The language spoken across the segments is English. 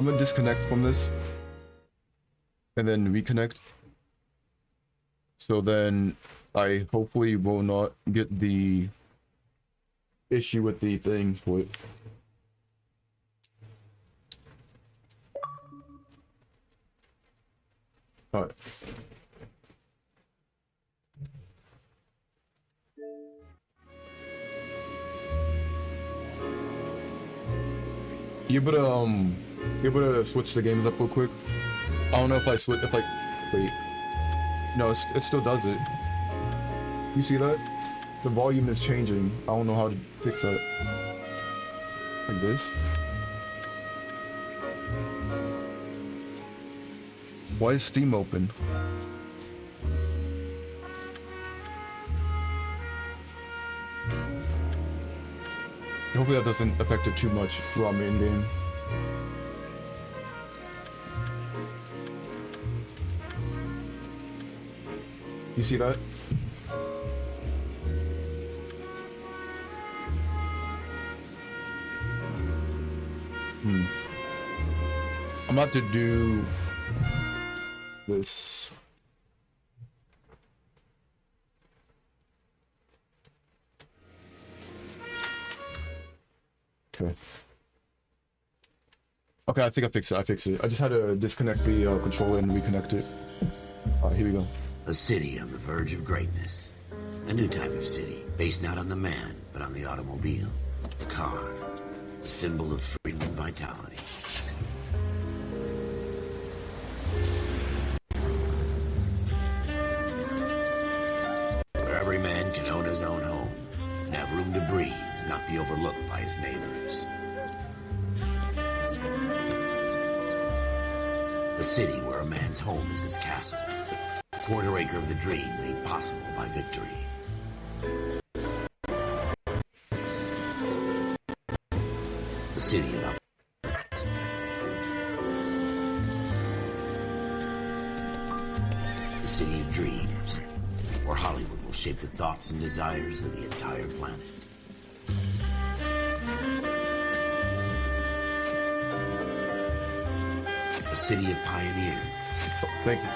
I'm gonna disconnect from this and then reconnect. So then I hopefully will not get the issue with the thing for it. Alright. You better switch the games up real quick. I don't know if I switch, wait. No, it still does it. You see that? The volume is changing. I don't know how to fix that. Like this. Why is Steam open? Hopefully that doesn't affect it too much while I'm in game. You see that? I'm about to do this. Okay, I think I fixed it. I just had to disconnect the controller and reconnect it. Alright, here we go. A city on the verge of greatness. A new type of city, based not on the man, but on the automobile. The car. A symbol of freedom and vitality. Where every man can own his own home, and have room to breathe, and not be overlooked by his neighbors. A city where a man's home is his castle. A quarter acre of the dream made possible by victory. The city of opportunities. The city of dreams, where Hollywood will shape the thoughts and desires of the entire planet. A city of pioneers. Oh, thank you.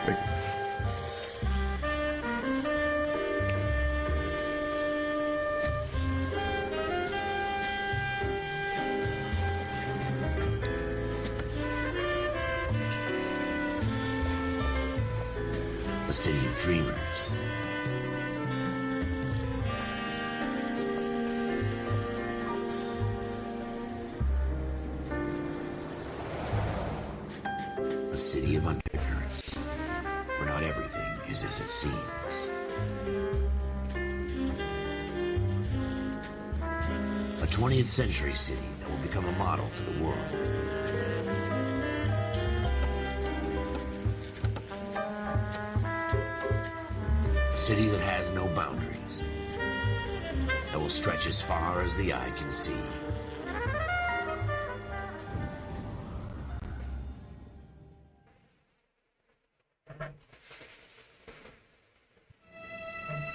A city of dreamers. A city of undercurrents, where not everything is as it seems. A 20th century city that will become a model for the world. A city that has no boundaries, that will stretch as far as the eye can see.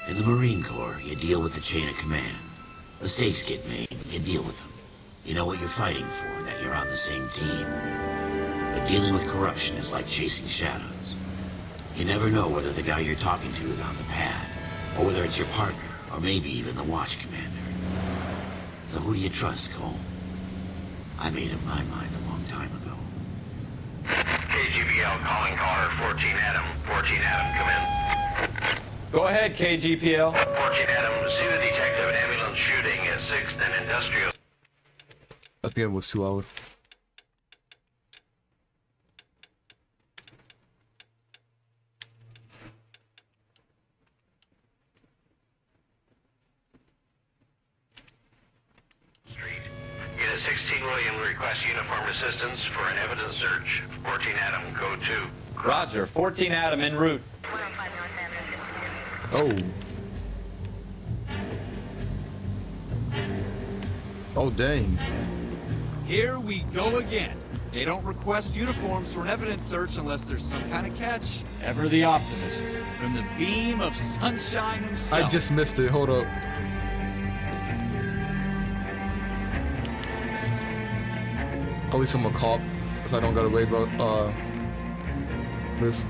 In the Marine Corps, you deal with the chain of command. Mistakes get made, you deal with them. You know what you're fighting for, that you're on the same team. But dealing with corruption is like chasing shadows. You never know whether the guy you're talking to is on the pad, or whether it's your partner, or maybe even the watch commander. So who do you trust, Cole? I made up my mind a long time ago. KGPL calling caller 14 Adam. 14 Adam, come in. Go ahead, KGPL. 14 Adam, see the detective ambulance shooting at 6th and Industrial. I think it was 2 hours. Street. Unit 16 William requests uniformed assistance for an evidence search. 14 Adam, code 2. Roger, 14 Adam en route. Oh. Oh, dang. Here we go again. They don't request uniforms for an evidence search unless there's some kind of catch. Ever the optimist. From the beam of sunshine himself. I just missed it. Hold up. At least I'm a cop. so I don't gotta worry about this.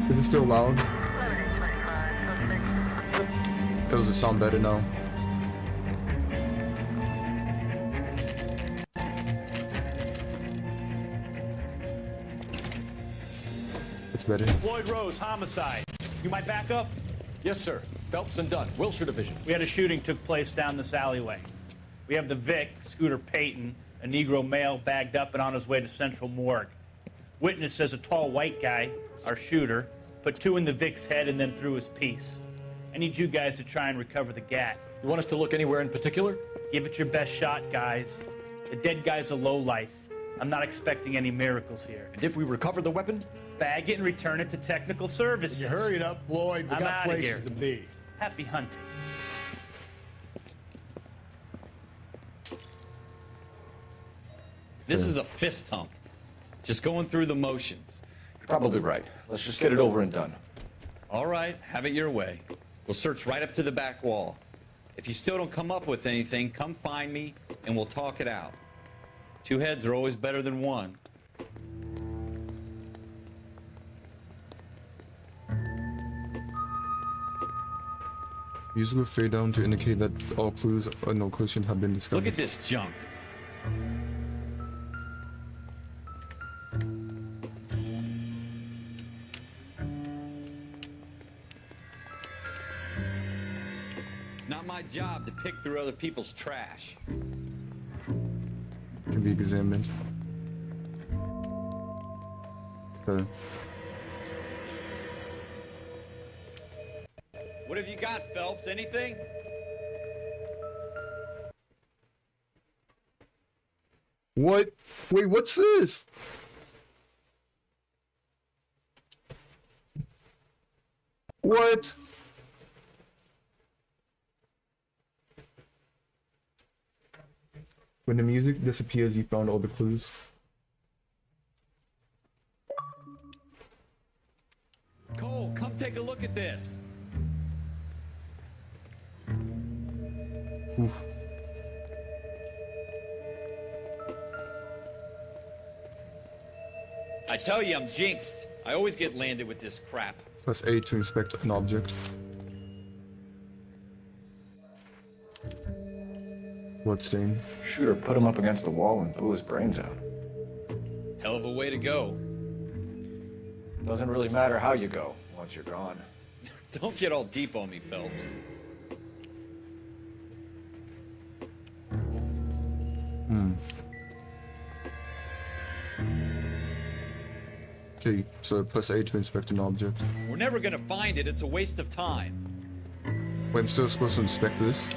Is it still loud? Does it sound better now? It's better. Floyd Rose, homicide. You might back up? Yes, sir. Phelps and Dunn, Wilshire Division. We had a shooting took place down this alleyway. We have the Vic, Scooter Payton, a Negro male bagged up and on his way to Central Morgue. Witness says a tall white guy, our shooter, put 2 in the Vic's head and then threw his piece. I need you guys to try and recover the gat. You want us to look anywhere in particular? Give it your best shot, guys. The dead guy's a lowlife. I'm not expecting any miracles here. And if we recover the weapon? Bag it and return it to technical services. You hurry it up, Floyd. We I'm got outta places here. to be. Happy hunting. This is a fist hump. Just going through the motions. You're probably right. Let's just get it over and done. All right, have it your way. We'll search right up to the back wall. If you still don't come up with anything, come find me and we'll talk it out. 2 heads are always better than 1. Use will fade down to indicate that all clues or no questions have been discovered. Look at this junk. It's not my job to pick through other people's trash. Can be examined. Okay. What have you got, Phelps? Anything? What? Wait, what's this? What? When the music disappears, you found all the clues. Cole, come take a look at this. Oof. I tell you, I'm jinxed. I always get landed with this crap. Press A to inspect an object. Bloodstain. Shooter put him up against the wall and blew his brains out. Hell of a way to go. Doesn't really matter how you go once you're gone. Don't get all deep on me, Phelps. Okay, so press A to inspect an object. We're never gonna find it. It's a waste of time. Wait, I'm still supposed to inspect this?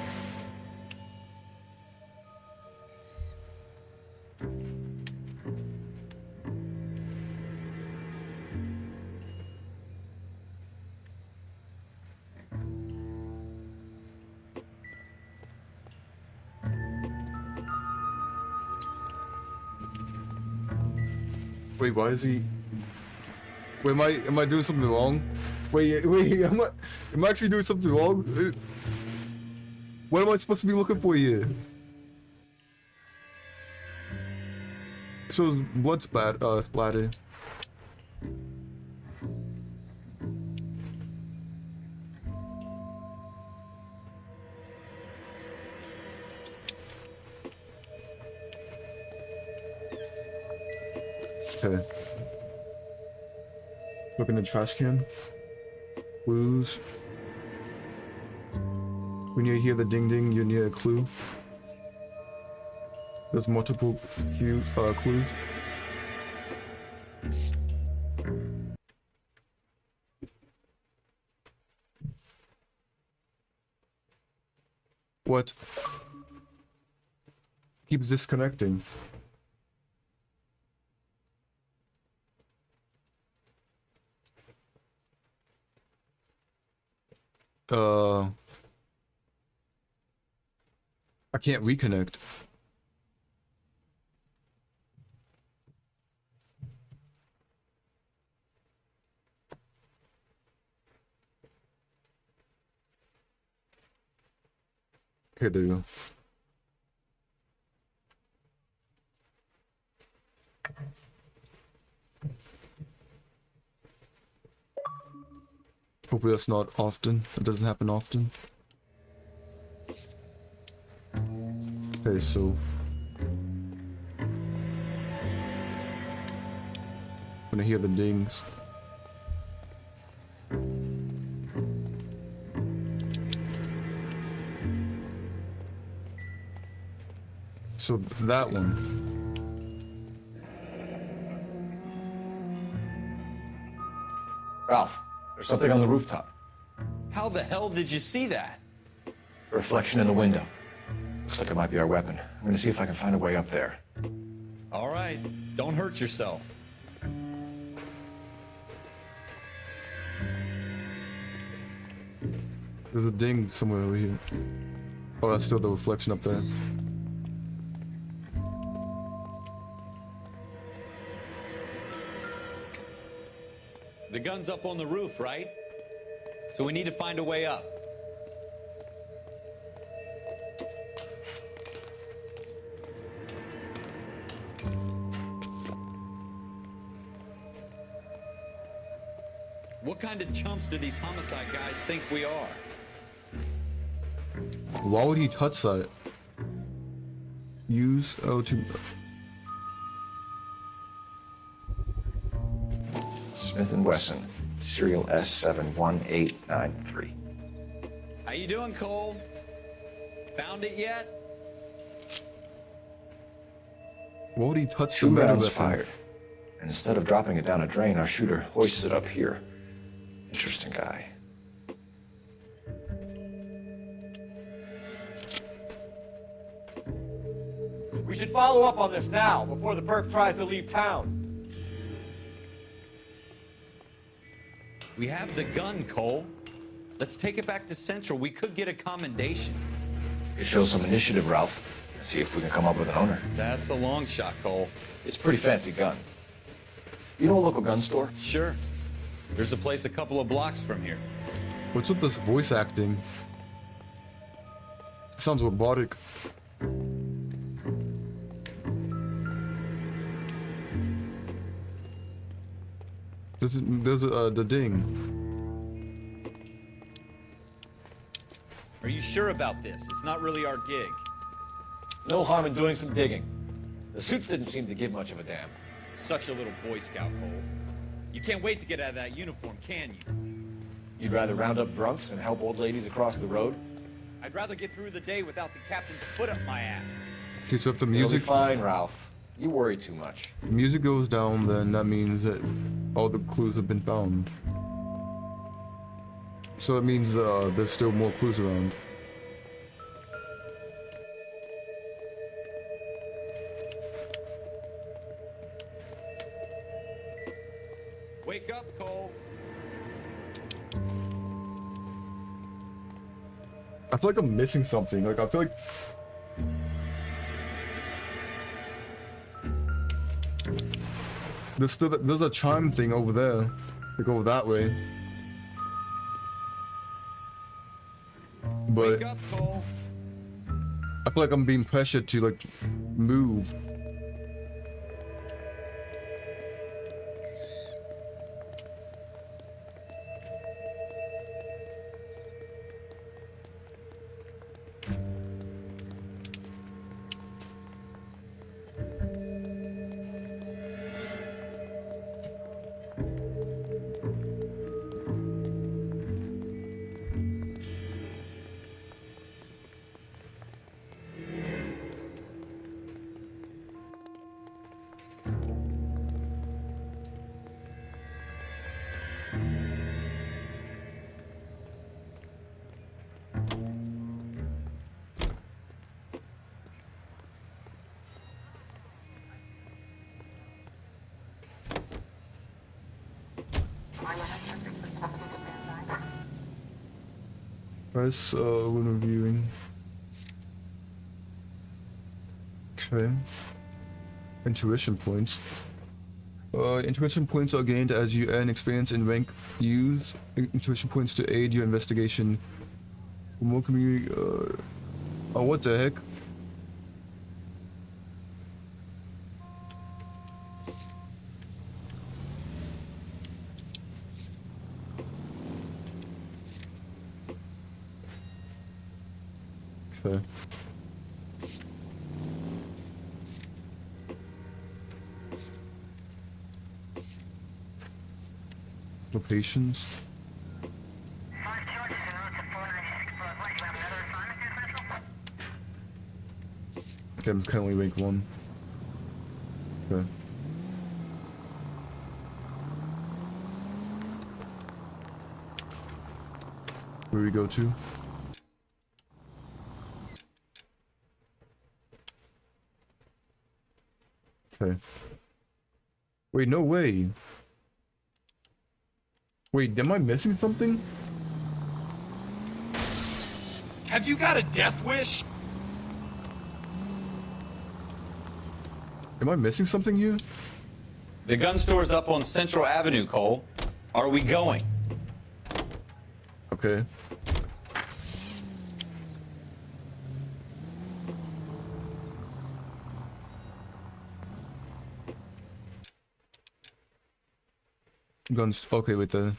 Wait, why is he? Wait, am I doing something wrong? Wait, am I actually doing something wrong? What am I supposed to be looking for here? So blood splatter. Okay. Look in the trash can. Clues. When you hear the ding ding, you're near a clue. There's multiple clues. What? Keeps disconnecting. I can't reconnect. Okay, there you go. Hopefully that's not often. It doesn't happen often. Okay, so when I hear the dings. So that one. Ralph, there's something on the rooftop. How the hell did you see that? A reflection in the window. Looks like it might be our weapon. I'm gonna see if I can find a way up there. All right, don't hurt yourself. There's a ding somewhere over here. Oh, that's still the reflection up there. The gun's up on the roof, right? So we need to find a way up. What kind of chumps do these homicide guys think we are? Why would he touch that? Use to Smith & Wesson, serial S71893. How you doing, Cole? Found it yet? Why would he touch the Two metal rounds weapon? fired. And instead of dropping it down a drain, our shooter hoists it up here. Interesting guy. We should follow up on this now, before the perp tries to leave town. We have the gun, Cole. Let's take it back to Central. We could get a commendation. You show some initiative, Ralph. See if we can come up with an owner. That's a long shot, Cole. It's a pretty fancy gun. You know a local gun store? Sure. There's a place a couple of blocks from here. What's with this voice acting? Sounds robotic. There's the ding. Are you sure about this? It's not really our gig. No harm in doing some digging. The suits didn't seem to give much of a damn. Such a little Boy Scout, Cole. You can't wait to get out of that uniform, can you? You'd rather round up drunks and help old ladies across the road? I'd rather get through the day without the captain's foot up my ass. Okay, so if the You'll be music fine, Ralph. You worry too much. music goes down, then that means that all the clues have been found. So it means there's still more clues around. Wake up, Cole. I feel like I'm missing something. Like I feel like there's a chime thing over there. To go that way. But Wake up, Cole. I feel like I'm being pressured to like move. Press when reviewing. Okay. Intuition points. Intuition points are gained as you earn experience in rank. Use intuition points to aid your investigation. For more community. Oh, what the heck? Okay. Locations. Okay, I'm currently rank 1. Okay. Where do we go to? Okay. Wait, no way. Wait, am I missing something? Have you got a death wish? Am I missing something here? The gun store's up on Central Avenue, Cole. Are we going? Okay. Guns. Okay, wait there.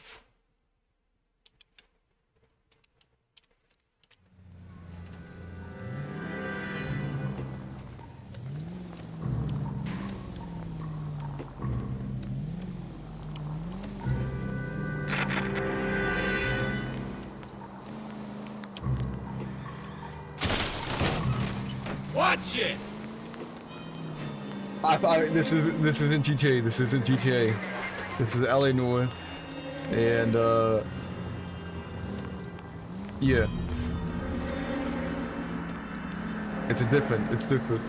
Watch it! This isn't GTA. This isn't GTA. This is LA Noire, and yeah, it's different. It's different.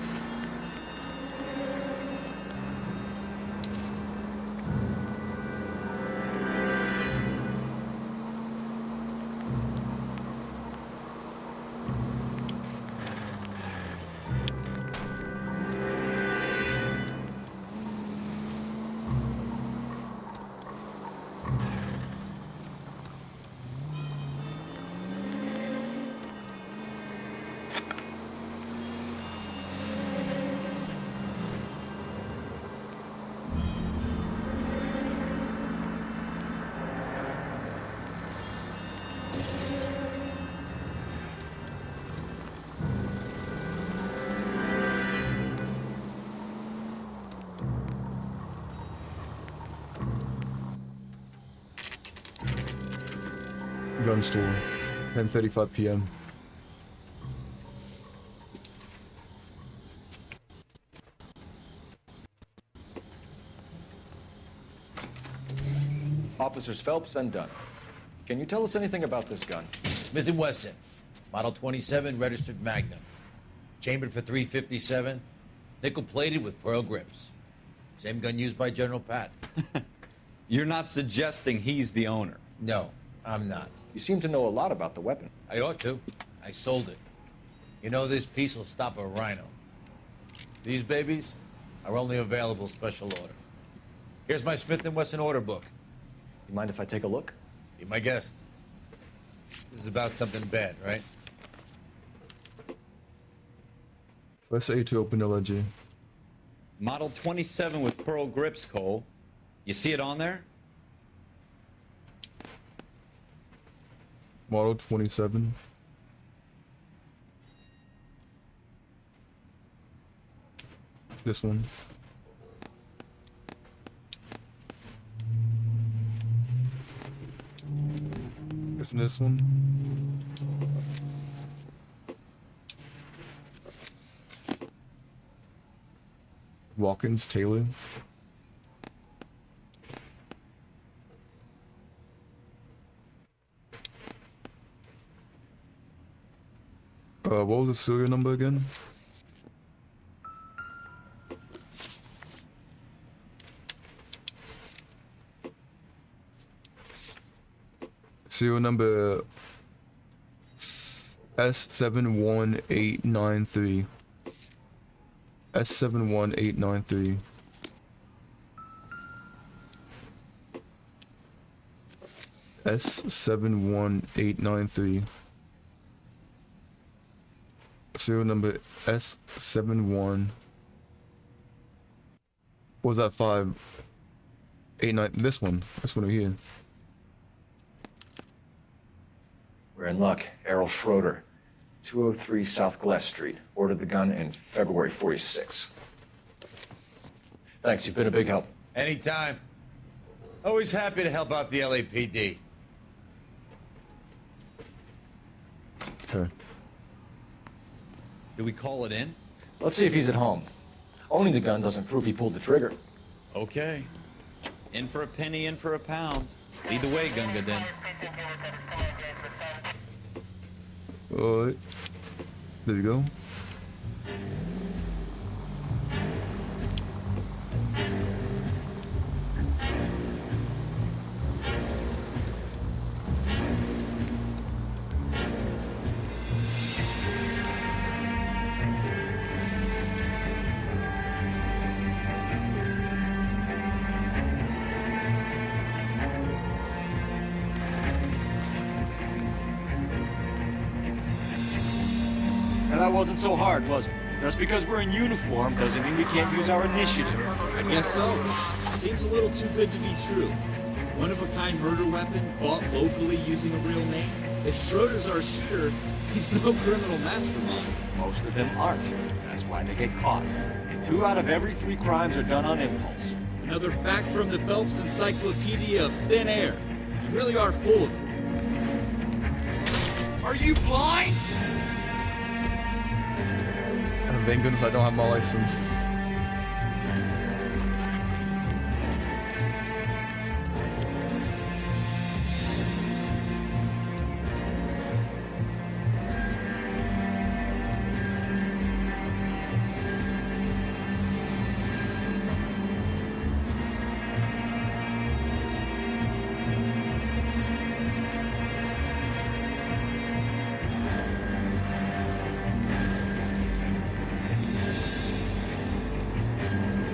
Gun store, 10:35 p.m. Officers Phelps and Dunn. Can you tell us anything about this gun? Smith & Wesson, Model 27, registered Magnum. Chambered for .357, nickel-plated with pearl grips. Same gun used by General Patton. You're not suggesting he's the owner? No, I'm not. You seem to know a lot about the weapon. I ought to. I sold it. You know, this piece will stop a rhino. These babies are only available special order. Here's my Smith & Wesson order book. You mind if I take a look? Be my guest. This is about something bad, right? Press A to open LG. Model 27 with pearl grips, Cole. You see it on there? Model 27. This one. This one. Watkins Taylor. What was the serial number again? Serial number S71893. S71893. S71893. Serial number S71. What was that? 589. This one over here. We're in luck. Errol Schroeder. 203 South Glass Street. Ordered the gun in February 46. Thanks, you've been a big help. Anytime. Always happy to help out the LAPD. Okay. Do we call it in? Let's see if he's at home. Owning the gun doesn't prove he pulled the trigger. Okay. In for a penny, in for a pound. Lead the way, Gunga Den. Alright. There you go. And that wasn't so hard, was it? Just because we're in uniform doesn't mean we can't use our initiative. I guess so. Seems a little too good to be true. One-of-a-kind murder weapon bought locally using a real name. If Schroeder's our shooter, he's no criminal mastermind. Most of them aren't. That's why they get caught. 2 out of every 3 crimes are done on impulse. Another fact from the Phelps Encyclopedia of Thin Air. You really are full of it. Are you blind? And thank goodness I don't have my license.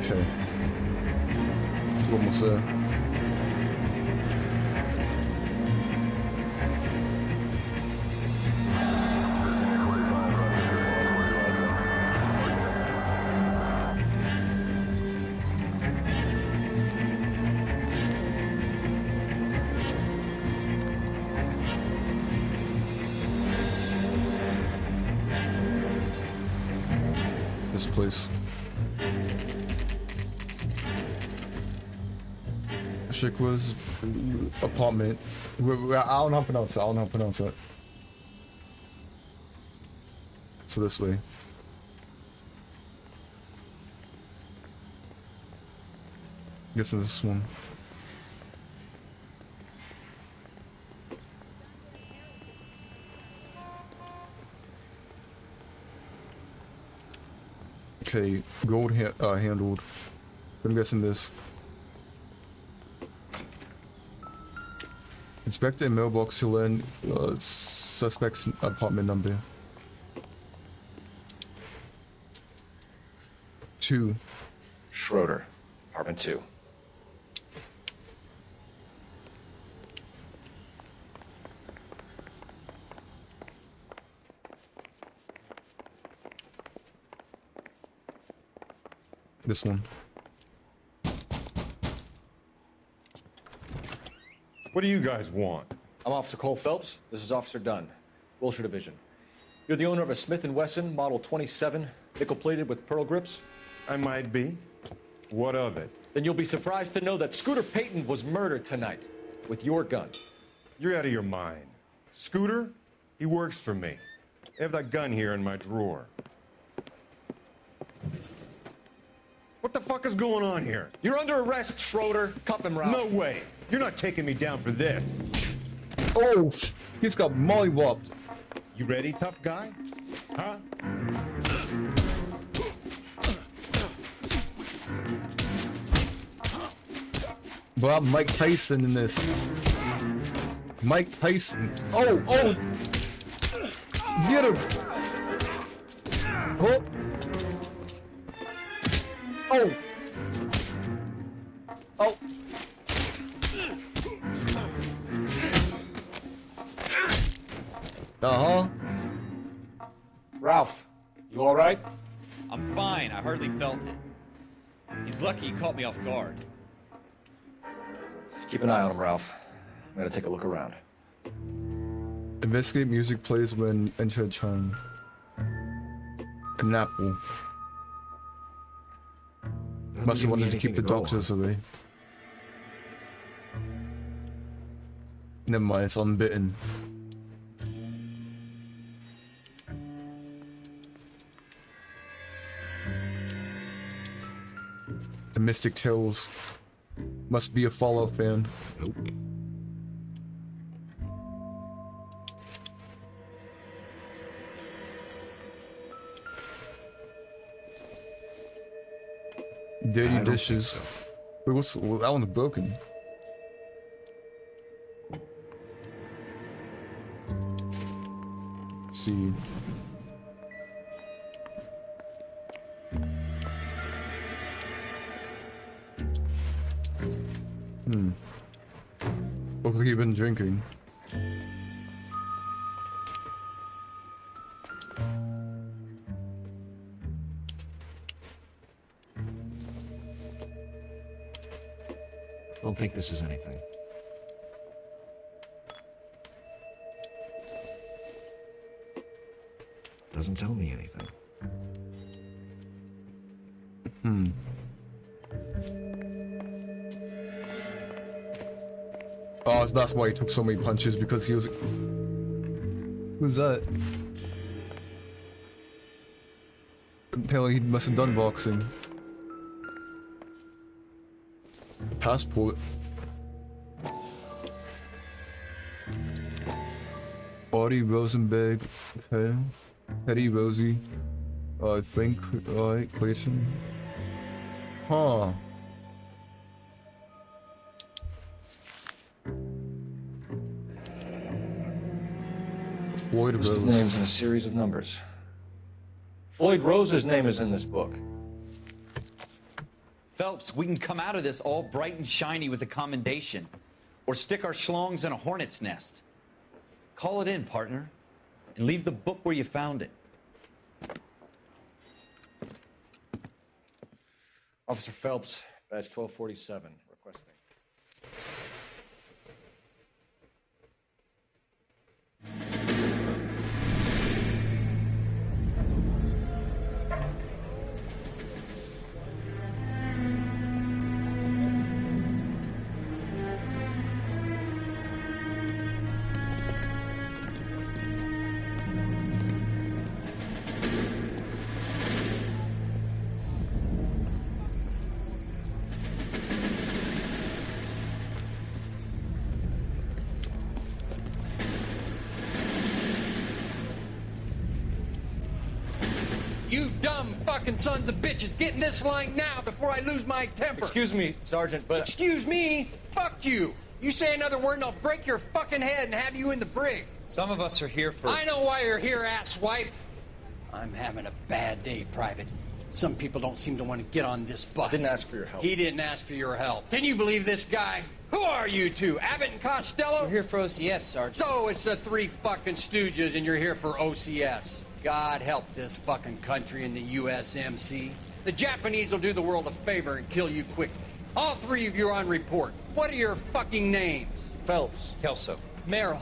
Okay. Almost there. This place. Shikwa's apartment. I don't know how to pronounce it. I don't know how to pronounce it. So this way. Guessing this one. Okay, gold handled. I'm guessing this. Inspect a mailbox to learn suspect's apartment number. 2. Schroeder, apartment 2. This one. What do you guys want? I'm Officer Cole Phelps. This is Officer Dunn, Wilshire Division. You're the owner of a Smith & Wesson Model 27, nickel-plated with pearl grips? I might be. What of it? Then you'll be surprised to know that Scooter Payton was murdered tonight with your gun. You're out of your mind. Scooter? He works for me. I have that gun here in my drawer. What the fuck is going on here? You're under arrest, Schroeder. Cuff him, Ralph. No way. You're not taking me down for this. Oh, he's got mollywopped. You ready, tough guy? Huh? But I'm Mike Tyson in this. Mike Tyson. Oh, oh. Get him. Oh. Oh. Oh. Uh-huh. Ralph, you all right? I'm fine. I hardly felt it. He's lucky he caught me off guard. Keep an eye on him, Ralph. I'm gonna take a look around. Investigate music plays when enter a chime. An apple. Must have wanted to keep the doctors away. Never mind, it's unbitten. The Mystic Tales. Must be a Fallout fan. Nope. Dirty dishes. Wait, well, that one's broken. Let's see. Looks like you've been drinking. Don't think this is anything. Doesn't tell me anything. Oh, that's why he took so many punches, because he was... Who's that? Apparently he must have done boxing. Passport. Audie Rosenberg. Okay. Eddie Rosie. I think. Alright, Clayson. Huh. Floyd List of Rose. names and a series of numbers. Floyd Rose's name is in this book. Phelps, we can come out of this all bright and shiny with a commendation. Or stick our schlongs in a hornet's nest. Call it in, partner. And leave the book where you found it. Officer Phelps, badge 1247, requesting. You dumb fucking sons of bitches, get in this line now before I lose my temper. Excuse me, Sergeant, but... Excuse me? Fuck you. You say another word and I'll break your fucking head and have you in the brig. Some of us are here for... I know why you're here, asswipe. I'm having a bad day, Private. Some people don't seem to want to get on this bus. Didn't ask for your help. He didn't ask for your help. Can you believe this guy? Who are you two? Abbott and Costello? We're here for OCS, Sergeant. So it's the three fucking stooges and you're here for OCS. God help this fucking country and the USMC. The Japanese will do the world a favor and kill you quickly. All three of you are on report. What are your fucking names? Phelps. Kelso. Merrill.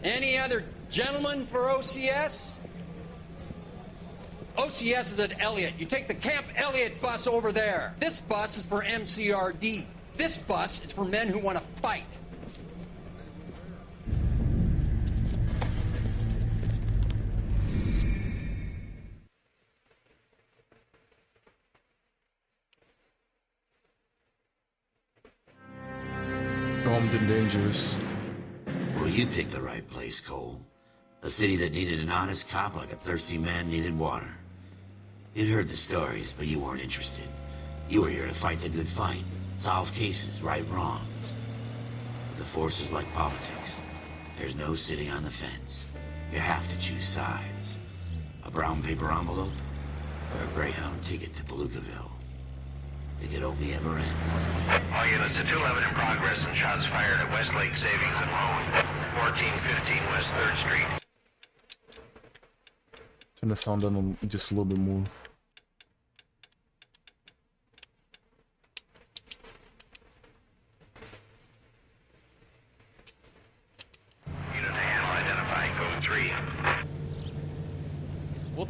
Any other gentlemen for OCS? OCS is at Elliott. You take the Camp Elliott bus over there. This bus is for MCRD. This bus is for men who want to fight. Armed and dangerous. Well, you picked the right place, Cole. A city that needed an honest cop like a thirsty man needed water. You'd heard the stories, but you weren't interested. You were here to fight the good fight, solve cases, right wrongs. But the force is like politics. There's no sitting on the fence. You have to choose sides. A brown paper envelope, or a Greyhound ticket to Palookaville. It could only ever end one way. All units to 211 in progress and shots fired at Westlake Savings and Loan, 1415 West 3rd Street. Turn the sound down just a little bit more.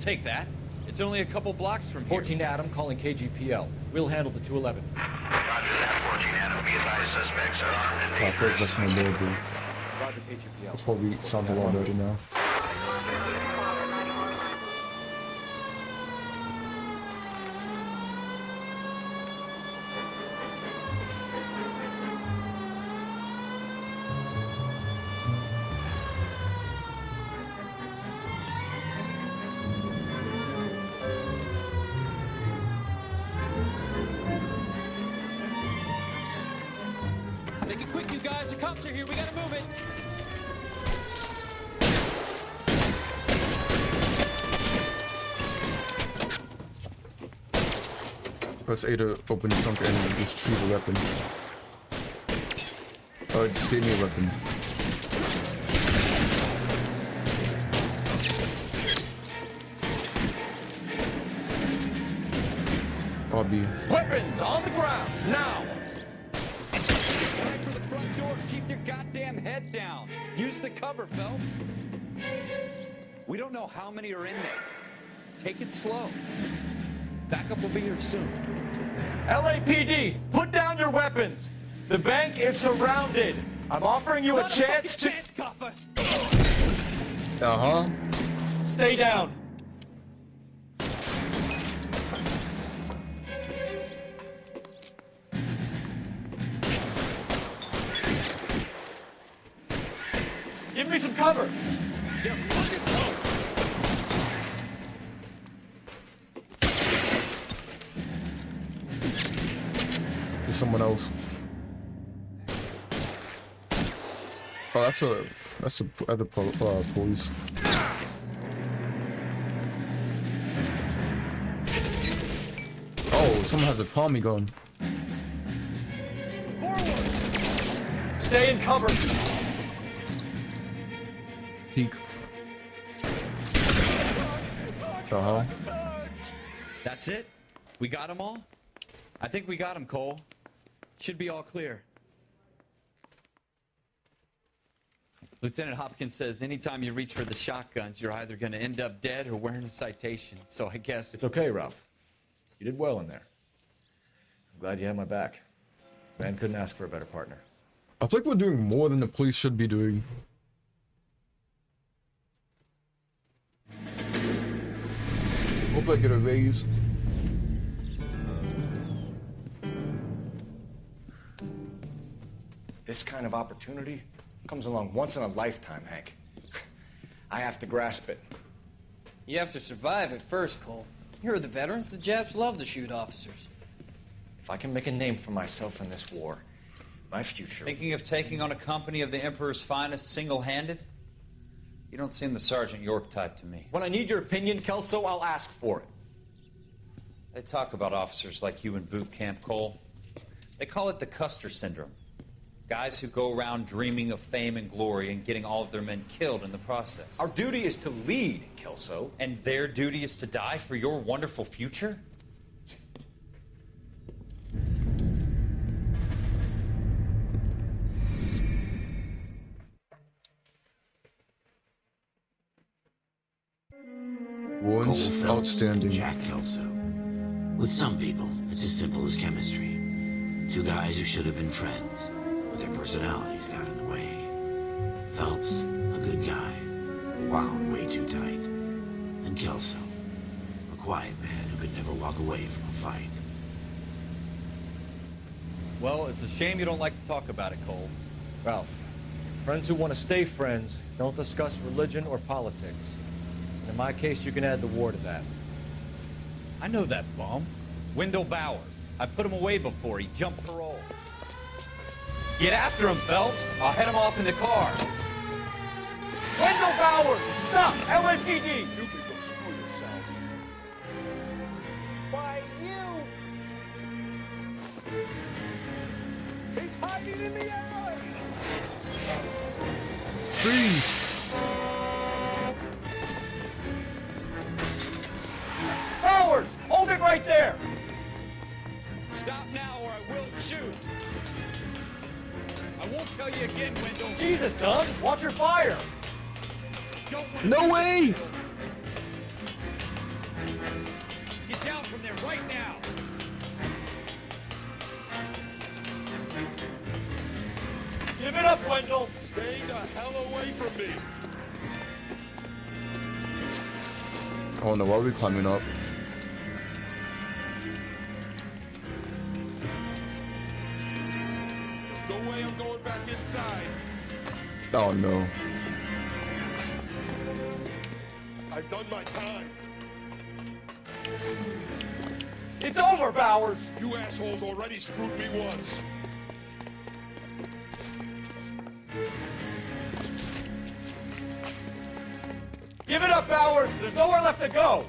take that. It's only a couple blocks from here. 14 Adam calling KGPL. We'll handle the 211. Roger that, 14 Adam. Be advised, suspects are armed and I feel like that's my little bit. Roger KGPL. That's probably sounds a lot better now. Make it quick, you guys. The cops are here. We gotta move it. Press A to open the trunk and retrieve a weapon. Just gave me a weapon. Bobby. Weapons on the ground, now! Time for the front door. Keep your goddamn head down. Use the cover, Phelps. We don't know how many are in there. Take it slow. Backup will be here soon. LAPD, put down your weapons. The bank is surrounded. I'm offering you a chance to... Uh-huh. Stay down. Give me some cover. There's someone else. Oh, that's a other police. Oh, someone has a Tommy gun. Forward. Stay in cover. Peek. Uh-huh. That's it? We got them all? I think we got them, Cole. Should be all clear. Lieutenant Hopkins says anytime you reach for the shotguns, you're either going to end up dead or wearing a citation. So I guess... It's okay, Ralph. You did well in there. I'm glad you had my back. Man couldn't ask for a better partner. I feel like we're doing more than the police should be doing. Hope I get a raise. This kind of opportunity comes along once in a lifetime, Hank. I have to grasp it. You have to survive it first, Cole. Here are the veterans. The Japs love to shoot officers. If I can make a name for myself in this war, my future... Thinking of taking on a company of the Emperor's finest single-handed? You don't seem the Sergeant York type to me. When I need your opinion, Kelso, I'll ask for it. They talk about officers like you in boot camp, Cole. They call it the Custer syndrome. Guys who go around dreaming of fame and glory and getting all of their men killed in the process. Our duty is to lead, Kelso. And their duty is to die for your wonderful future? Once Cole Phelps outstanding. and Jack Kelso. With some people, it's as simple as chemistry. Two guys who should have been friends, but their personalities got in the way. Phelps, a good guy, wound way too tight. And Kelso, a quiet man who could never walk away from a fight. Well, it's a shame you don't like to talk about it, Cole. Ralph, friends who want to stay friends don't discuss religion or politics. And in my case, you can add the war to that. I know that bum. Wendell Bowers. I put him away before. He jumped parole. Get after him, Phelps. I'll head him off in the car. Wendell Bowers! Stop! LAPD! You can go screw yourself. Why, you! He's hiding in the alley! Freeze! Bowers! Hold it right there! Stop now or I will shoot! I won't tell you again, Wendell. Jesus, Doug! Watch your fire! No way! Get down from there right now! Give it up, Wendell! Stay the hell away from me! Oh no, why are we climbing up? No way I'm going back inside. Oh no. I've done my time. It's over, Bowers! You assholes already screwed me once. Give it up, Bowers! There's nowhere left to go!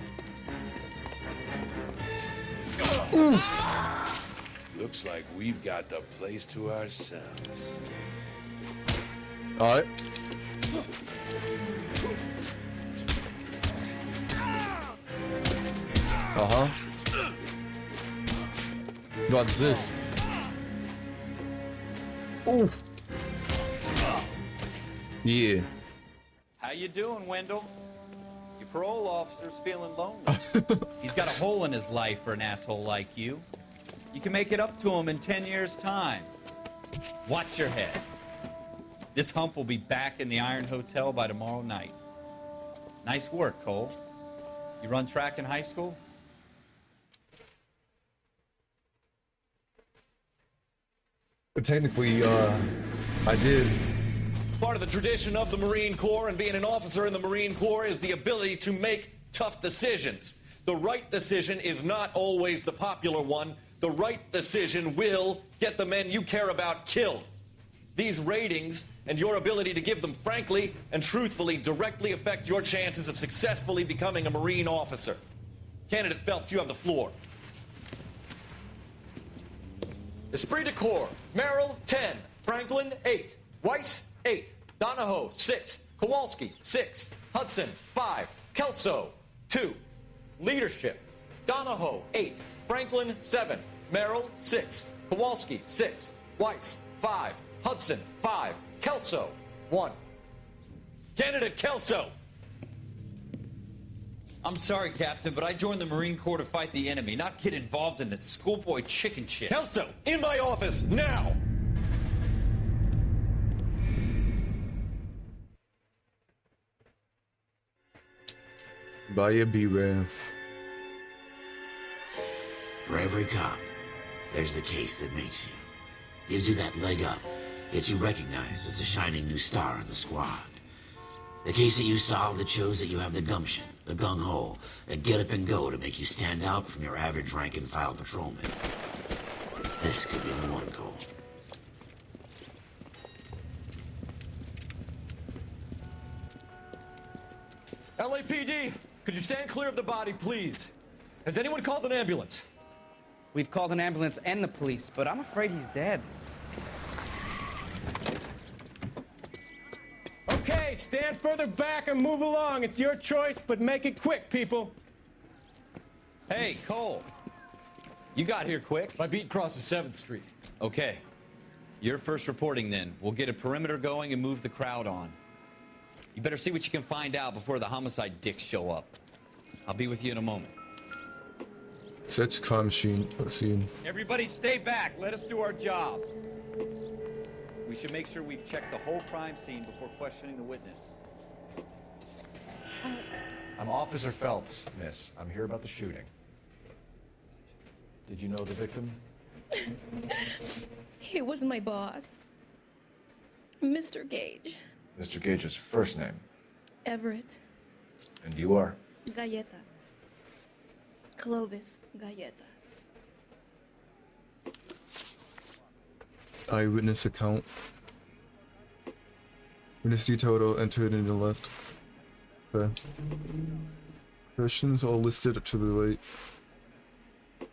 Looks like we've got the place to ourselves. Alright. Uh-huh. Got this. Oof. Yeah. How you doing, Wendell? Your parole officer's feeling lonely. He's got a hole in his life for an asshole like you. You can make it up to him in 10 years' time. Watch your head. This hump will be back in the Iron Hotel by tomorrow night. Nice work, Cole. You run track in high school? But technically, I did. Part of the tradition of the Marine Corps and being an officer in the Marine Corps is the ability to make tough decisions. The right decision is not always the popular one. The right decision will get the men you care about killed. These ratings and your ability to give them frankly and truthfully directly affect your chances of successfully becoming a Marine officer. Candidate Phelps, you have the floor. Esprit de Corps, Merrill, 10. Franklin, 8. Weiss, 8. Donahoe, 6. Kowalski, 6. Hudson, 5. Kelso, 2. Leadership, Donahoe, 8. Franklin, 7. Merrill, 6. Kowalski, 6. Weiss, 5. Hudson, 5. Kelso, 1. Candidate Kelso. I'm sorry, Captain, but I joined the Marine Corps to fight the enemy, not get involved in this schoolboy chicken shit. Kelso, in my office, now! Buyer beware. For every cop, there's the case that makes you. Gives you that leg up. Gets you recognized as the shining new star in the squad. The case that you solve that shows that you have the gumption, the gung-ho, the get up and go to make you stand out from your average rank-and-file patrolman. This could be the one, Cole. LAPD, could you stand clear of the body, please? Has anyone called an ambulance? We've called an ambulance and the police, but I'm afraid he's dead. Okay, stand further back and move along. It's your choice, but make it quick, people. Hey, Cole. You got here quick. My beat crosses 7th Street. Okay. You're first reporting then. We'll get a perimeter going and move the crowd on. You better see what you can find out before the homicide dicks show up. I'll be with you in a moment. Sets crime scene. Everybody stay back. Let us do our job. We should make sure we've checked the whole crime scene before questioning the witness. I'm Officer Phelps, miss. I'm here about the shooting. Did you know the victim? He was my boss. Mr. Gage. Mr. Gage's first name. Everett. And you are? Galleta. Clovis Galleta. Eyewitness account. Witness detailed entered in the left. Okay. Questions all listed to the right. Do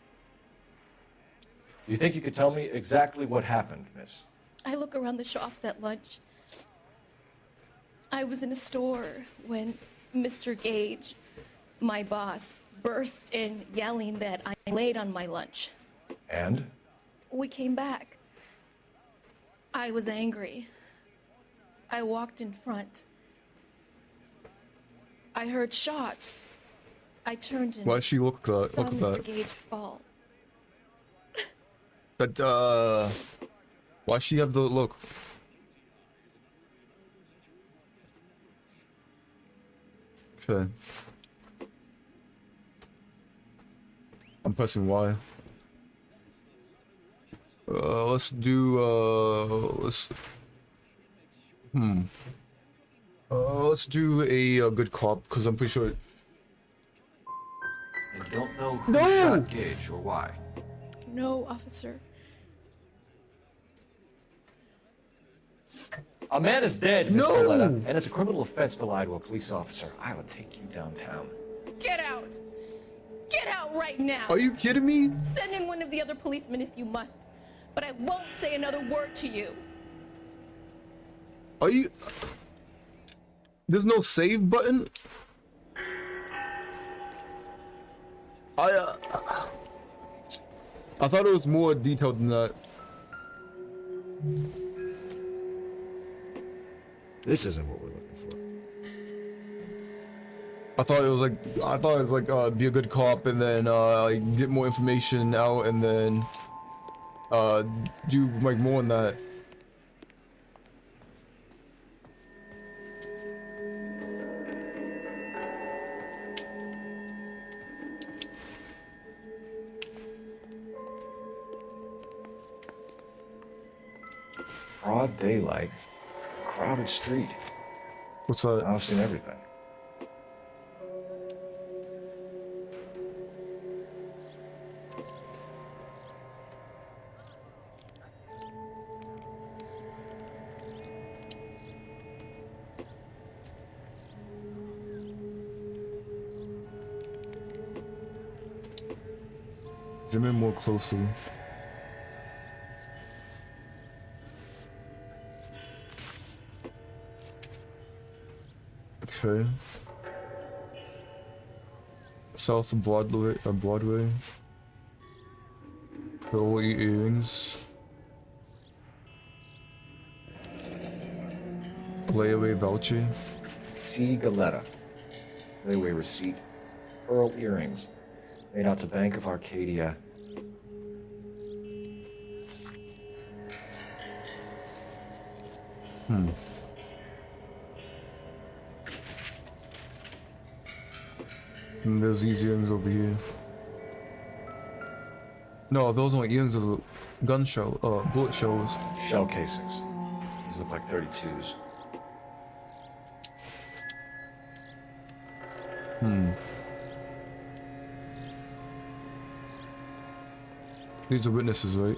you think you could tell me exactly what happened, miss? I look around the shops at lunch. I was in a store when Mr. Gage, my boss, bursts in yelling that I'm late on my lunch. And? We came back. I was angry. I walked in front. I heard shots. I turned and Why she look saw look at Mr. that? Gage fall. That why she have the look? Okay. I'm pressing Y. Let's do let's do a good cop because I'm pretty sure. And you don't know who No! shot Gage or why? No, officer. A man is dead, Miss No! Valletta, and it's a criminal offense to lie to a police officer. I will take you downtown. Get out! Get out right now! Are you kidding me? Send in one of the other policemen if you must, but I won't say another word to you. Are you? There's no save button. I thought it was more detailed than that. This isn't what we're looking for. I thought it was like be a good cop and then like, get more information out and then do like more than that. Broad daylight, crowded street. What's that? I've seen everything. Zoom in more closely. Okay. South of Broadway. Pearl earrings. Layaway voucher. C. Galetta. Layaway receipt. Pearl earrings. Made out to Bank of Arcadia. And there's these earrings over here. No, those aren't earrings, those are gun shell, bullet shells. Shell casings. These look like 32s. These are witnesses, right?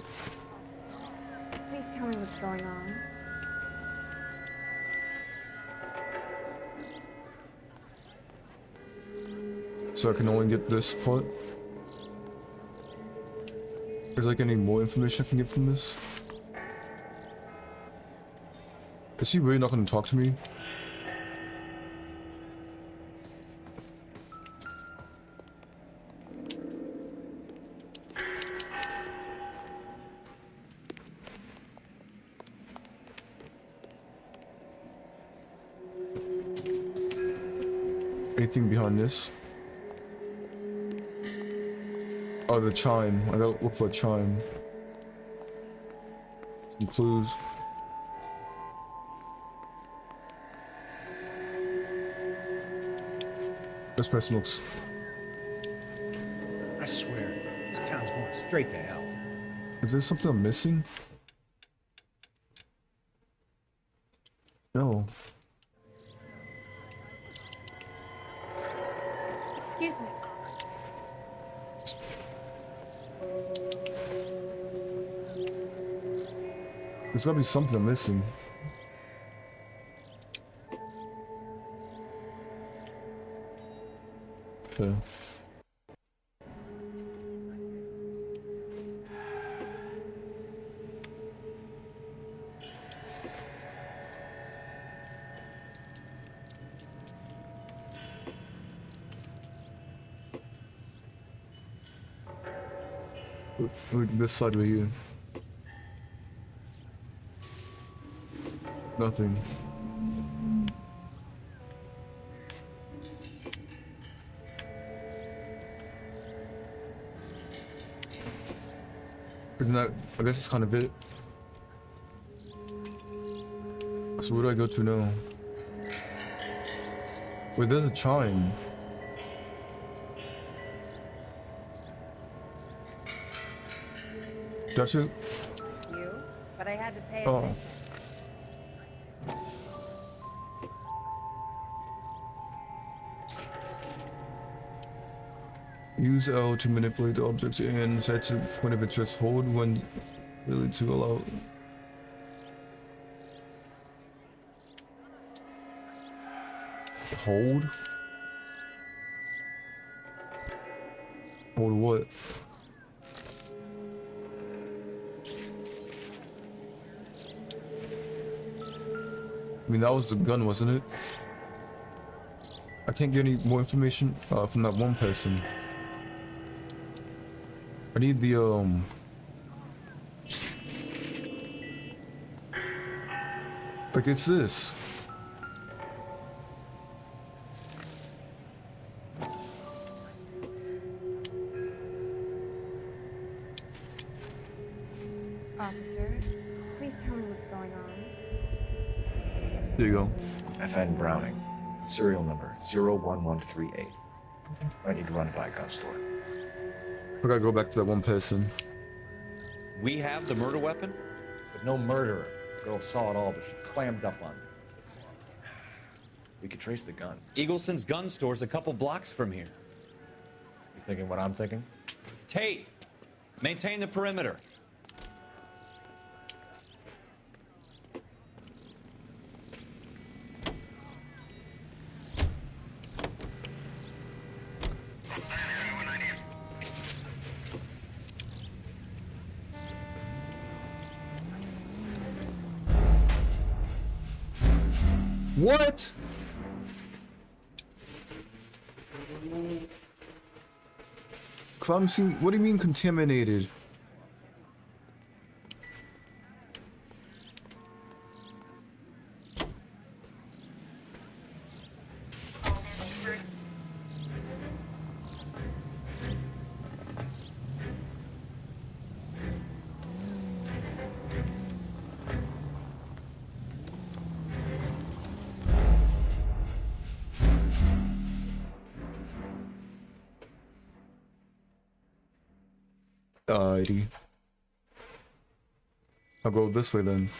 Please tell me what's going on. So I can only get this part. Is like any more information I can get from this? Is he really not gonna talk to me? Anything behind this? Oh, the chime. I gotta look for a chime. Some clues. This person looks... I swear, this town's going straight to hell. Is there something I'm missing? No. Excuse me. There's gotta be something I'm missing. Okay. Look at this side right here. Nothing. Isn't that? I guess it's kind of it. So where do I go to now? Wait, there's a chime. That's it. You? But I had to pay Oh. attention. Use L to manipulate the objects and set to point of interest. Hold when really to allow. Hold? Hold what? I mean, that was the gun, wasn't it? I can't get any more information from that one person. I need the like it's this. Officer, please tell me what's going on. There you go. FN Browning. Serial number 01138. I need to run it by a gun store. I gotta go back to that one person. We have the murder weapon? But no murderer. The girl saw it all, but she clammed up on me. We could trace the gun. Eagleson's gun store's a couple blocks from here. You thinking what I'm thinking? Tate, maintain the perimeter. What? Clumsy? What do you mean contaminated? Alrighty. I'll go this way then.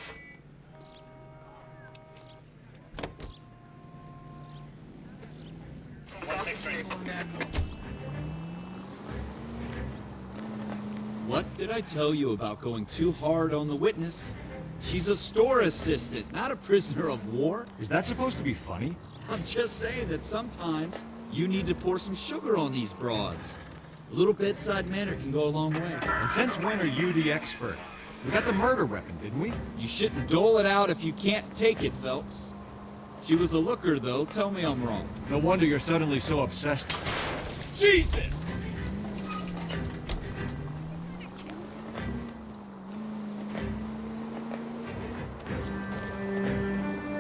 What did I tell you about going too hard on the witness? She's a store assistant, not a prisoner of war. Is that supposed to be funny? I'm just saying that sometimes you need to pour some sugar on these broads. A little bedside manner can go a long way. And since when are you the expert? We got the murder weapon, didn't we? You shouldn't dole it out if you can't take it, Phelps. She was a looker, though. Tell me I'm wrong. No wonder you're suddenly so obsessed. Jesus!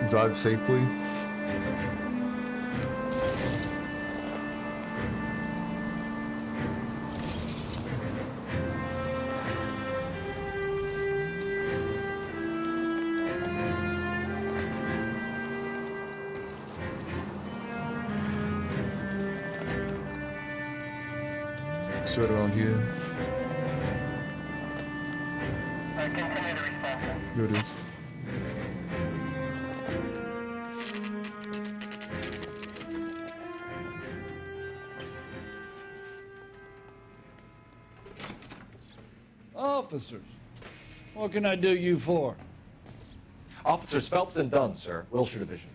Drive safely. It's right around here. Here it is. Officers, what can I do you for? Officers Phelps and Dunn, sir. Wilshire Division.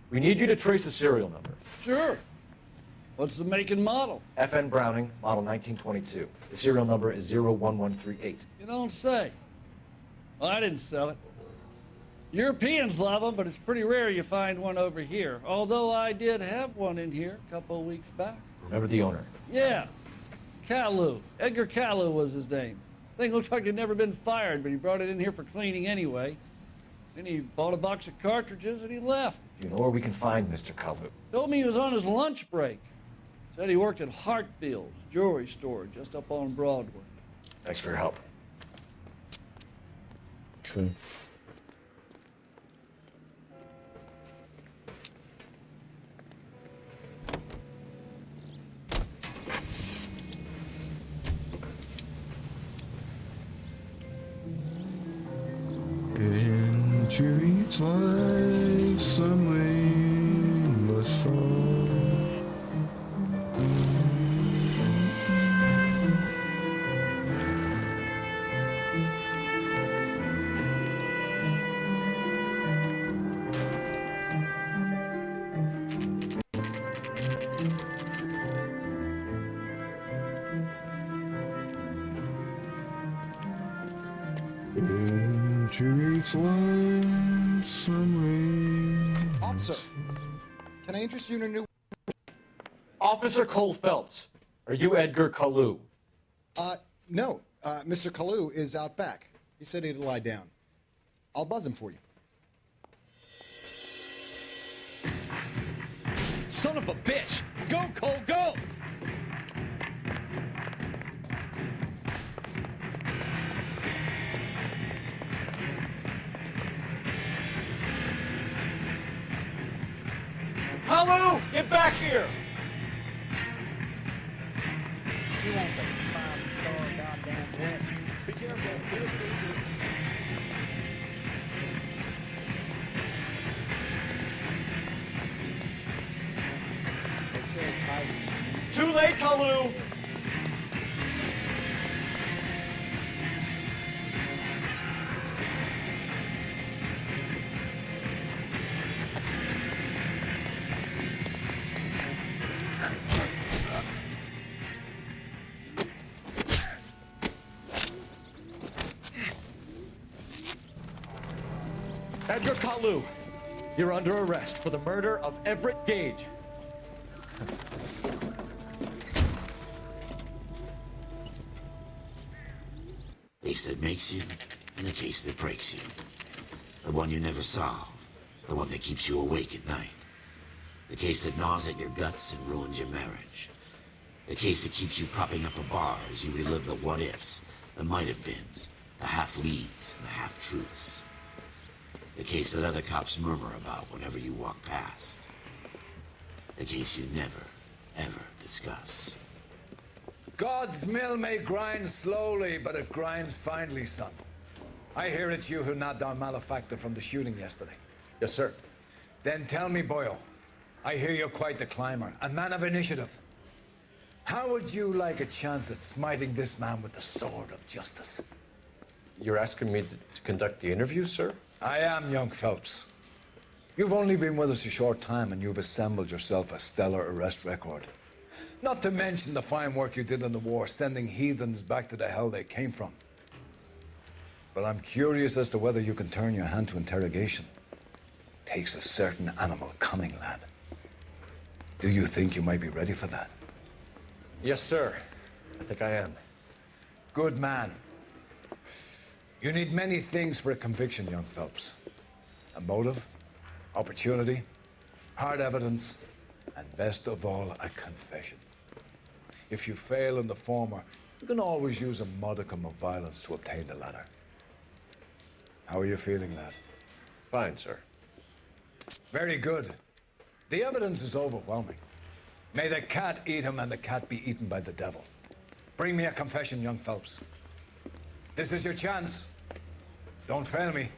We need you to trace a serial number. Sure. What's the make and model? FN Browning, model 1922. The serial number is 01138. You don't say. Well, I didn't sell it. Europeans love them, but it's pretty rare you find one over here. Although I did have one in here a couple of weeks back. Remember the owner? Yeah. Caillou. Edgar Caillou was his name. Thing looked like he'd never been fired, but he brought it in here for cleaning anyway. Then he bought a box of cartridges and he left. Do you know where we can find Mr. Caillou? Told me he was on his lunch break. Said he worked at Hartfield's jewelry store just up on Broadway. Thanks for your help. Okay. Into each life, some rain must fall. Into each life, some rain. Officer, can I interest you in a new... Officer Cole Phelps, are you Edgar Kalu? No. Mr. Kalu is out back. He said he'd lie down. I'll buzz him for you. Son of a bitch! Go, Cole, go! Kalu, get back here! You want the five-star goddamn win. Be careful. Too late, Kalu! Edgar Kalu, you're under arrest for the murder of Everett Gage. Case that makes you, and a case that breaks you. The one you never solve. The one that keeps you awake at night. The case that gnaws at your guts and ruins your marriage. The case that keeps you propping up a bar as you relive the what-ifs, the might-have-beens, the half-leads, and the half-truths. The case that other cops murmur about whenever you walk past. The case you never, ever discuss. God's mill may grind slowly, but it grinds finely, son. I hear it's you who knocked down Malefactor from the shooting yesterday. Yes, sir. Then tell me, Boyle, I hear you're quite the climber, a man of initiative. How would you like a chance at smiting this man with the sword of justice? You're asking me to conduct the interview, sir? I am, young Phelps. You've only been with us a short time, and you've assembled yourself a stellar arrest record. Not to mention the fine work you did in the war, sending heathens back to the hell they came from. But I'm curious as to whether you can turn your hand to interrogation. Takes a certain animal cunning, lad. Do you think you might be ready for that? Yes, sir. I think I am. Good man. You need many things for a conviction, young Phelps. A motive, opportunity, hard evidence, and best of all, a confession. If you fail in the former, you can always use a modicum of violence to obtain the latter. How are you feeling, lad? Fine, sir. Very good. The evidence is overwhelming. May the cat eat him and the cat be eaten by the devil. Bring me a confession, young Phelps. This is your chance. Don't fail me.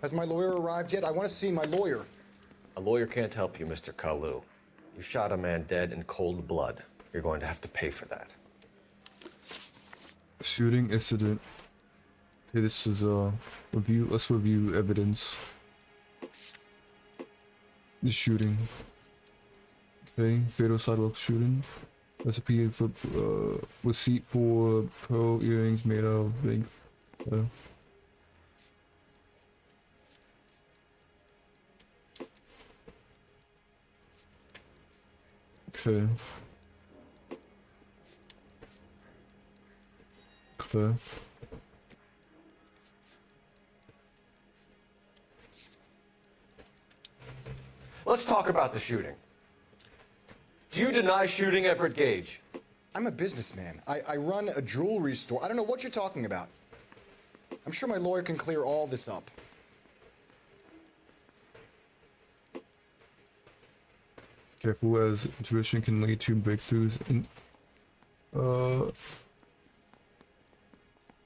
Has my lawyer arrived yet? I want to see my lawyer. A lawyer can't help you, Mr. Kalu. You shot a man dead in cold blood. You're going to have to pay for that. Shooting incident. Okay, this is review. Let's review evidence. The shooting. Okay, fatal sidewalk shooting. Recipe for receipt for pearl earrings made out of zinc. Okay. Okay. Let's talk about the shooting. Do you deny shooting Everett Gage? I'm a businessman. I run a jewelry store. I don't know what you're talking about. I'm sure my lawyer can clear all this up. Careful, as intuition can lead to breakthroughs.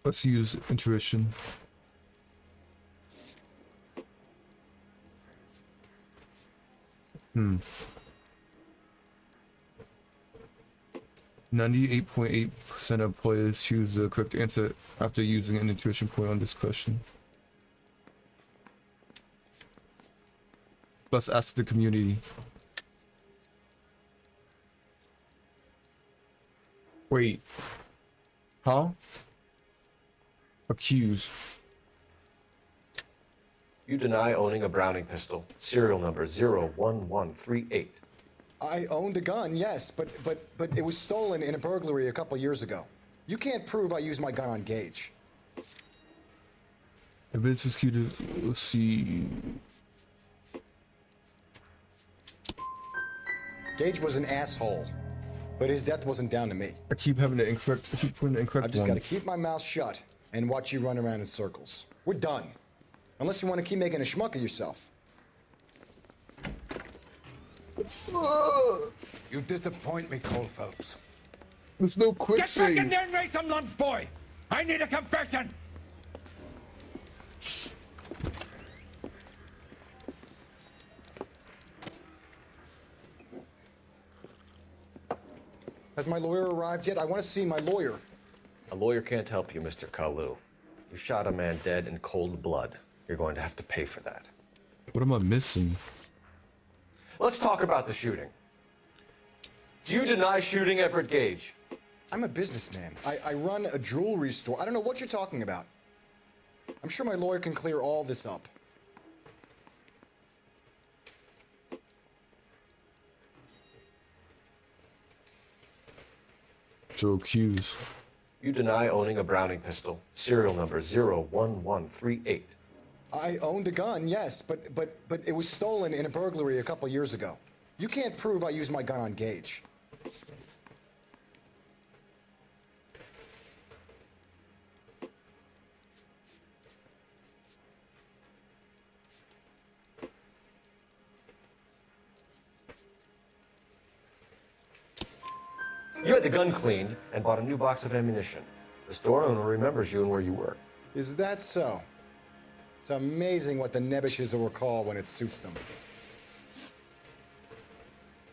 Let's use intuition. Hmm. 98.8% of players choose the correct answer after using an intuition point on this question. Let's ask the community. Wait. Huh? Accuse. You deny owning a Browning pistol. Serial number 01138. I owned a gun, yes, but it was stolen in a burglary a couple years ago. You can't prove I used my gun on Gage. Evidence executed. Let's see. Gage was an asshole, but his death wasn't down to me. I keep having the incorrect. I keep putting the incorrect I've just one. got to keep my mouth shut and watch you run around in circles. We're done. Unless you want to keep making a schmuck of yourself. You disappoint me, Cole Phelps. There's no quick Get save. back in there and raise some lumps, boy! I need a confession! Has my lawyer arrived yet? I want to see my lawyer. A lawyer can't help you, Mr. Kalu. You shot a man dead in cold blood. You're going to have to pay for that. What am I missing? Let's talk about the shooting. Do you deny shooting Everett Gage? I'm a businessman. I run a jewelry store. I don't know what you're talking about. I'm sure my lawyer can clear all this up. So accuse. You deny owning a Browning pistol. Serial number 01138. I owned a gun, yes, but it was stolen in a burglary a couple years ago. You can't prove I used my gun on Gage. You had the gun cleaned and bought a new box of ammunition. The store owner remembers you and where you were. Is that so? It's amazing what the Nebbishes will recall when it suits them.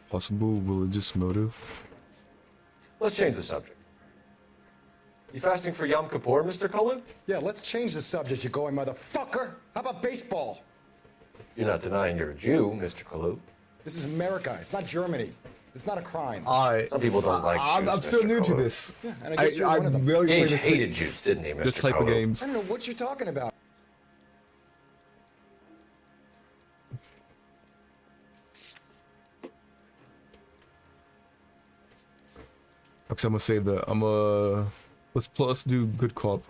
Possible religious motive. Let's change the subject. You fasting for Yom Kippur, Mr. Cullen? Yeah, let's change the subject, you going motherfucker. How about baseball? You're not denying you're a Jew, Mr. Kalu. This is America. It's not Germany. It's not a crime. Some people don't like Jews, I'm still Mr. new to Kalu. this. Yeah, and I guess you're one of them. Really Gage play this hated Jews, didn't he, Mr. This type of Kalu? games. I don't know what you're talking about. Okay, I'm gonna save that. Let's do good cop.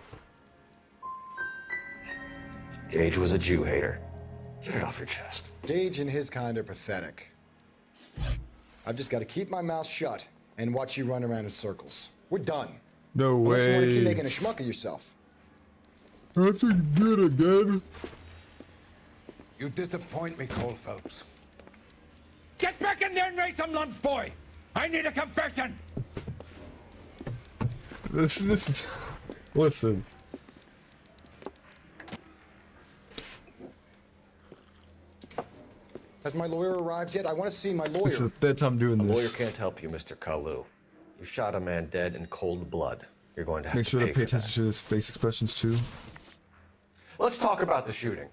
Gage was a Jew hater. Get it off your chest. Gage and his kind are pathetic. I've just got to keep my mouth shut and watch you run around in circles. We're done. No Unless you want to keep way. making a schmuck of yourself. I have to do it again. You disappoint me, Cole Phelps. Get back in there and raise some lumps, boy! I need a confession! This is. Listen. Has my lawyer arrived yet? I want to see my lawyer. It's the third time doing A lawyer this. can't help you, Mr. Kalu. You shot a man dead in cold blood. You're going to have Make to sure pay to pay for that. attention to his face expressions too. Let's talk about the shooting.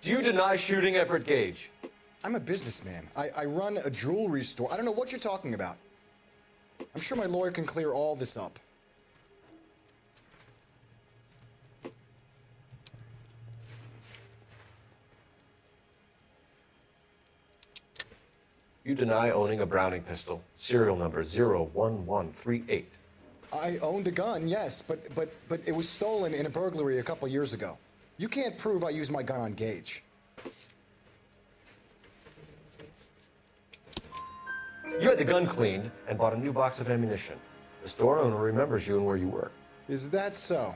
Do you deny shooting Everett Gage? I'm a businessman. I run a jewelry store. I don't know what you're talking about. I'm sure my lawyer can clear all this up. You deny owning a Browning pistol. Serial number 01138. I owned a gun, yes, but it was stolen in a burglary a couple years ago. You can't prove I used my gun on Gage. had the gun cleaned and bought a new box of ammunition. The store owner remembers you and where you work. Is that so?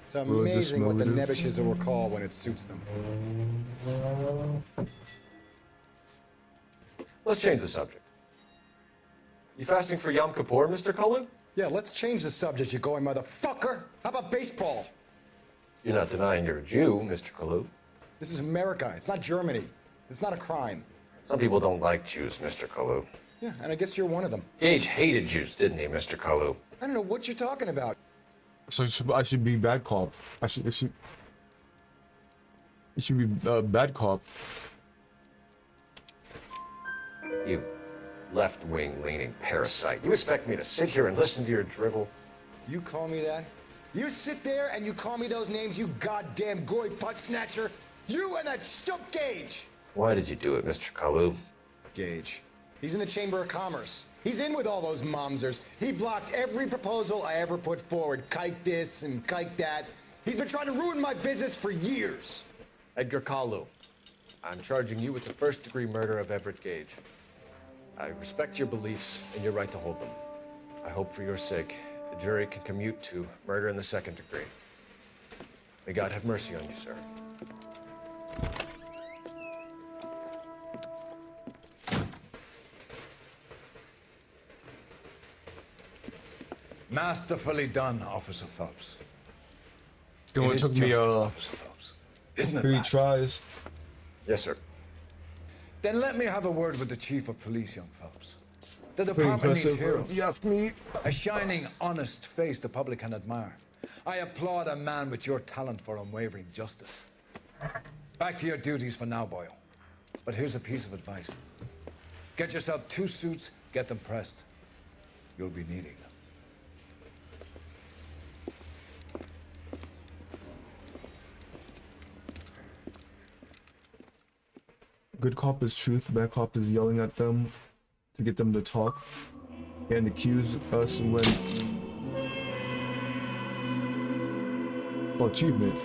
It's Well, just amazing what the motive. Nebishes will recall when it suits them. Let's change the subject. You fasting for Yom Kippur, Mr. Cullen? Yeah, let's change the subject, you going motherfucker. How about baseball? You're not denying you're a Jew, Mr. Kalu. This is America. It's not Germany. It's not a crime. Some people don't like Jews, Mr. Kalu. Yeah, and I guess you're one of them. Gage hated Jews, didn't he, Mr. Kalu? I don't know what you're talking about. So I should be bad cop. It should be bad cop. You left-wing leaning parasite. You expect me to sit here and listen to your drivel? You call me that? You sit there and you call me those names, you goddamn goy putt snatcher. You and that stump Gage. Why did you do it, Mr. Kalu? Gage. He's in the Chamber of Commerce. He's in with all those momsers. He blocked every proposal I ever put forward. Kike this and kike that. He's been trying to ruin my business for years. Edgar Kalu, I'm charging you with the first-degree murder of Everett Gage. I respect your beliefs and your right to hold them. I hope for your sake the jury can commute to murder in the second degree. May God have mercy on you, sir. Masterfully done, Officer Phelps. It only took me Officer Phelps. Isn't it 3 that? tries. Yes, sir. Then let me have a word with the Chief of Police, young Phelps. The Pretty department needs impressive. heroes. Yes, me. A shining, honest face the public can admire. I applaud a man with your talent for unwavering justice. Back to your duties for now, boyo. But here's a piece of advice. Get yourself 2 suits, get them pressed. You'll be needing them. Good cop is truth, bad cop is yelling at them to get them to talk and accuse us when... Oh, achievement.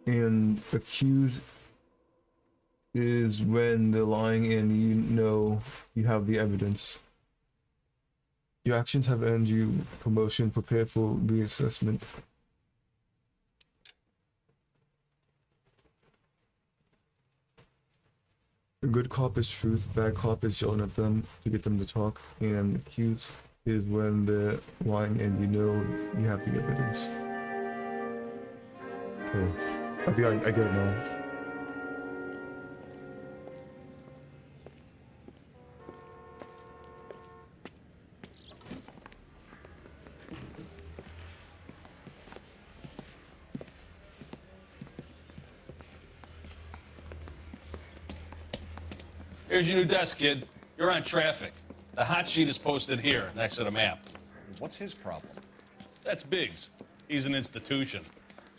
And accuse is when they're lying and you know you have the evidence. Your actions have earned you promotion. Prepare for reassessment. A good cop is truth, bad cop is yelling at them to get them to talk, and accuse is when they're lying and you know you have the evidence. Okay, I think I get it now. Here's your new desk, kid. You're on traffic. The hot sheet is posted here, next to the map. What's his problem? That's Biggs. He's an institution.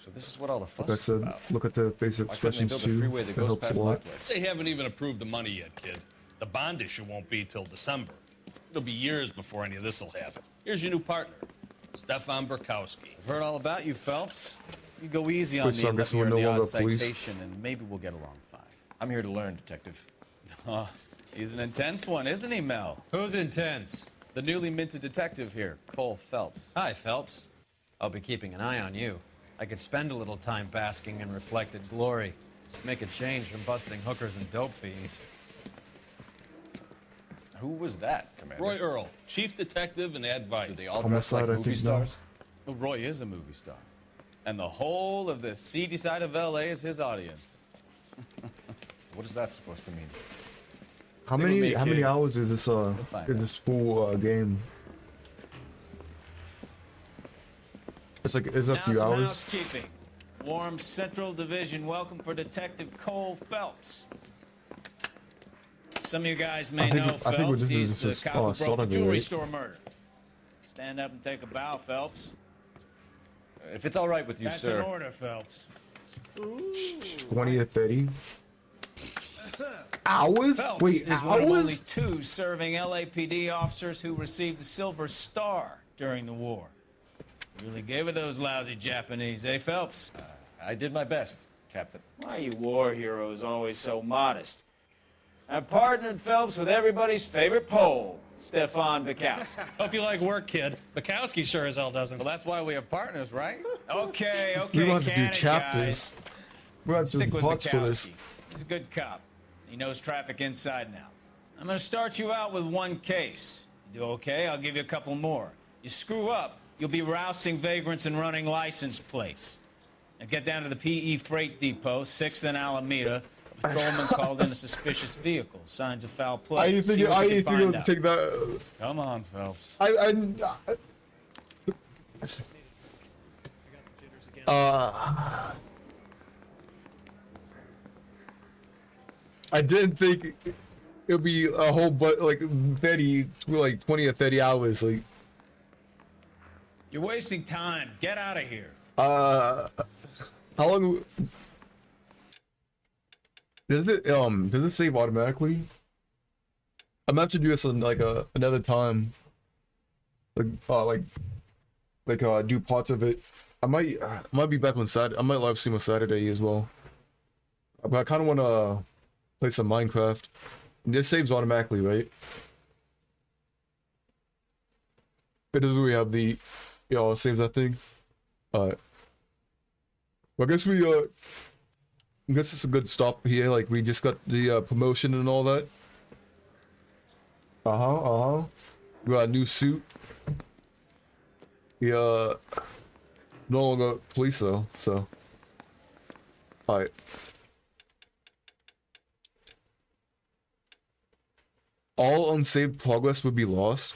So this is what all the fuss Like I is said, about. look at the face Why couldn't they expressions build a too. freeway that That goes helps past a lot. Blacklist? They haven't even approved the money yet, kid. The bond issue won't be till December. It'll be years before any of this will happen. Here's your new partner, Stefan Burkowski. I've heard all about you, Phelps. You go easy on Wait, me so I and guess let me we're earn no the odd longer police? citation, and maybe we'll get along fine. I'm here to learn, Detective. Oh, he's an intense one, isn't he, Mel? Who's intense? The newly minted detective here, Cole Phelps. Hi, Phelps. I'll be keeping an eye on you. I could spend a little time basking in reflected glory. Make a change from busting hookers and dope fiends. Who was that, Commander? Roy Earl, chief detective and advice. Do they all dress like Homicide, I movie think, now. stars? Well, Roy is a movie star. And the whole of the seedy side of L.A. is his audience. What is that supposed to mean? How Stick with many me, how many kid. hours is this find is this full game? It's like it's a Now few some hours. housekeeping. Warm Central Division, welcome for Detective Cole Phelps. Some of you guys may I think- know I think Phelps. this He's is the just, cop who start broke the of it, jewelry right? store murder. Stand up and take a bow, Phelps. If it's all right with you, That's sir. an order, Phelps. 20 or 30 hours? Phelps Wait, is one of only hours? 2 serving LAPD officers who received the Silver Star during the war. Really gave it those lousy Japanese, eh, Phelps? I did my best, Captain. Why are you war heroes always so modest? I partnered Phelps with everybody's favorite Pole, Stefan Bukowski. Hope you like work, kid. Bukowski sure as hell doesn't. Well, that's why we have partners, right? Okay, We okay, want to do can it, chapters. guys? We have to Stick do with parts for this. Bukowski. He's a good cop. He knows traffic inside now. I'm gonna start you out with one case. You do okay, I'll give you a couple more. You screw up, you'll be rousting vagrants and running license plates. Now get down to the PE Freight Depot, 6th and Alameda. A patrolman called in a suspicious vehicle. Signs of foul play. I didn't think it was to take that. Come on, Phelps. I didn't think it'd be a whole like 30, like 20 or 30 hours. Like, You're wasting time. Get out of here. how long does it save automatically? I meant to do this in like another time. Like do parts of it. I might be back on Saturday. I might live stream on Saturday as well. But I kind of want to play some Minecraft. And this saves automatically, right? It doesn't really have the, it saves that thing. Alright. Well, I guess it's a good stop here. Like, we just got the promotion and all that. We got a new suit. No longer police though, so. Alright. All unsaved progress would be lost.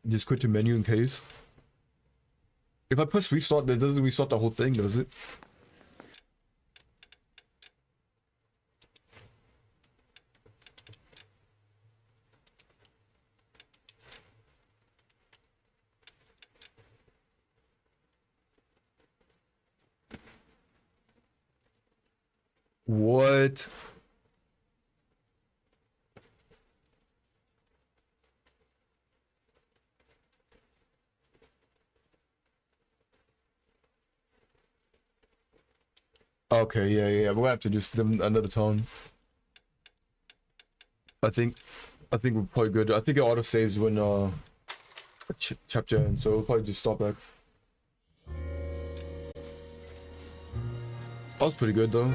Just quit to menu in case. If I press restart, that doesn't restart the whole thing, does it? What? Okay, yeah. We'll have to just give them another tone. I think we're probably good. I think it auto saves when chapter ends, so we'll probably just stop back. That was pretty good though.